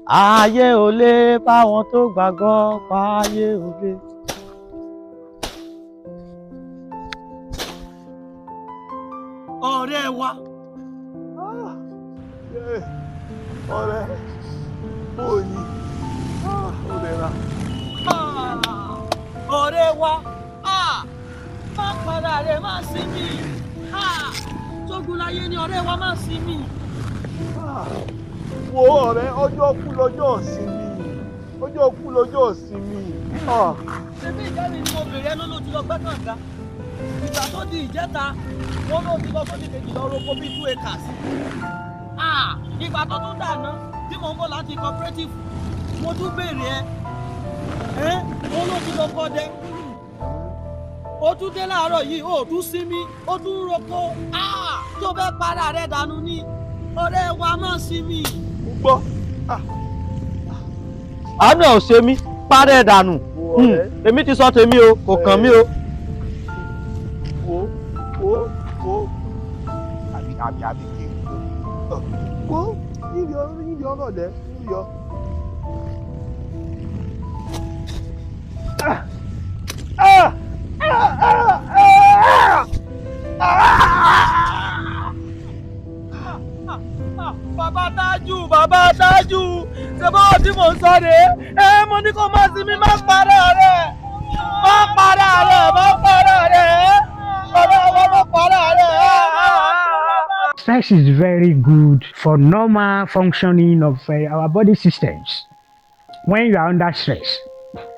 ayé ò lè báwọn tó gbàgbọ́ pa ayé ò lè. ọ̀rẹ́ wa. ọ̀rẹ́ bóyí ọ̀rẹ́ ra. ọ̀rẹ́ wa má padà rẹ̀ má sí mi tógun láyé ni ọ̀rẹ́ wa má sí mi. wo ọ̀rẹ́ ọjọ́ kú lọ́jọ́ ìsinmi ọjọ́ kú lọ́jọ́ ìsinmi. ṣebí ìjẹ́rìí ni mo bèrè ẹnu ló ti lọ gbẹ́ kànga ìgbà tó di ìjẹta wọn ló ti lọ sódì kejì lọ roko bíi 2 acres. ìgbà tó tún dànù bí mò ń bọ̀ láti cooperative mo tún béèrè ẹ wọn ló ti lọ kọdẹ ó tún dé láàárọ̀ yìí ó tún sinmi ó tún roko tó fẹ́ para rẹ̀ dànù ni ọ̀rẹ́ wa má sinmi. gbọ́. àánú ẹ̀ ò ṣe mí parẹ́ dànù èmi ti sọ tèmi o kò kàn mí o. wo àbí kí wo yíyọ náà dẹ yíyọ. bàbá Tájù ṣe bá ọtí mò ń sọ rèé mo ní kó má sí mi má para rẹ̀ Stress is very good for normal functioning of our body systems. When you are under stress,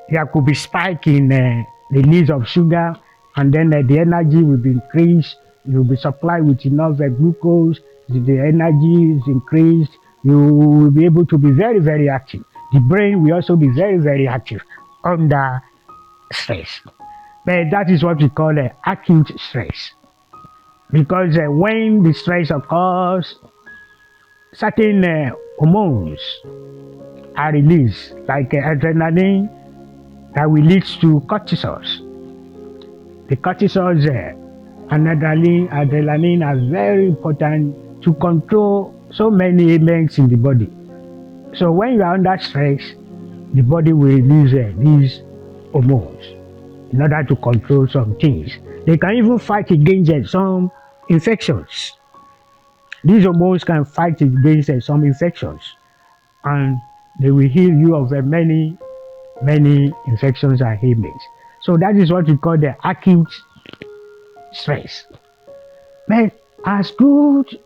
there could be spike in the release of sugar, and then the energy will be increased. You will be supplied with enough glucose. The energy is increased. You will be able to be very, very active. The brain will also be very, very active under stress. But that is what we call acute stress. Because when the stress occurs, certain hormones are released, like adrenaline, that will lead to cortisol. The cortisols and adrenaline are very important to control so many elements in the body. So when you are under stress, the body will release these hormones in order to control some things. They can even fight against some infections. These hormones can fight against some infections, and they will heal you of many infections and ailments. So that is what we call the acute stress. But as good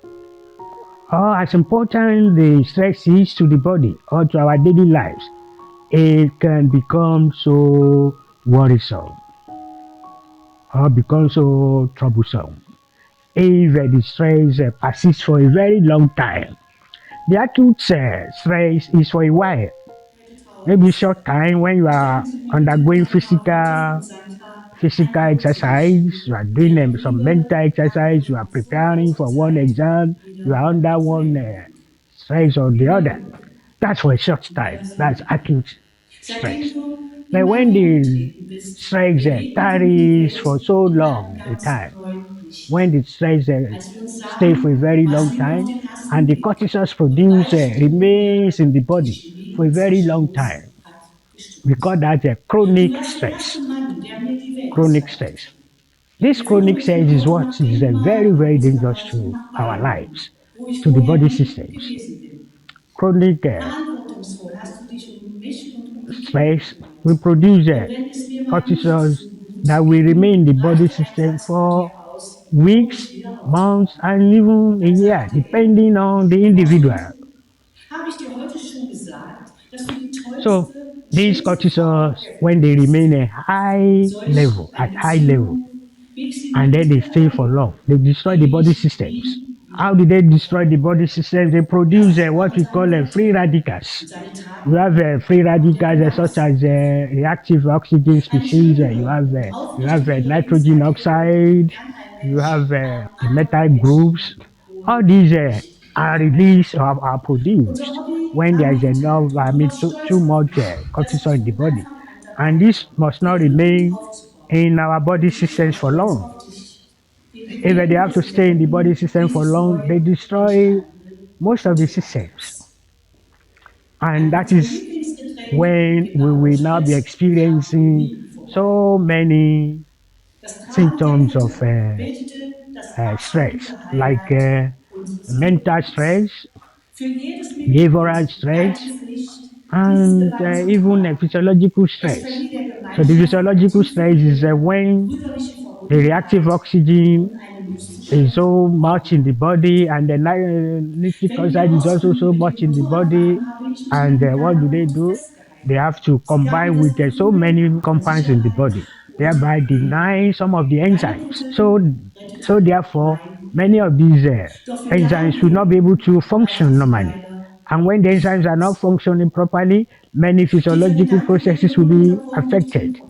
or as important the stress is to the body or to our daily lives, it can become so worrisome or become so troublesome if the stress persists for a very long time. The acute stress is for a while, maybe short time when you are undergoing physical exercise, you are doing some mental exercise, you are preparing for one exam, you are under one stress or the other. That's for a short time. That's acute stress. But when the stress carries for so long a time, when the stress stays for a very long time and the cortisol produced remains in the body for a very long time, we call that chronic stress. Chronic stress. This chronic stress is what is very, very dangerous to our lives, to the body systems. Chronic stress will produce cortisols that will remain in the body system for weeks, months, and even a year, depending on the individual. So these cortisols, when they remain at high level, and then they stay for long, they destroy the body systems. How do they destroy the body systems? They produce what we call free radicals. You have free radicals such as reactive oxygen species. You have nitrogen oxide. You have the metal groups. All these are released or are produced when there is enough, too much cortisol in the body, and this must not remain in our body systems for long. If they have to stay in the body system for long, they destroy most of the systems. And that is when we will now be experiencing so many symptoms of stress, like mental stress, behavioral stress, and even physiological stress. So the physiological stress is when the reactive oxygen is so much in the body, and the nitric oxide is also so much in the body. And what do? They have to combine with so many compounds in the body, thereby denying some of the enzymes. So therefore, many of these enzymes should not be able to function normally. And when the enzymes are not functioning properly, many physiological processes will be affected.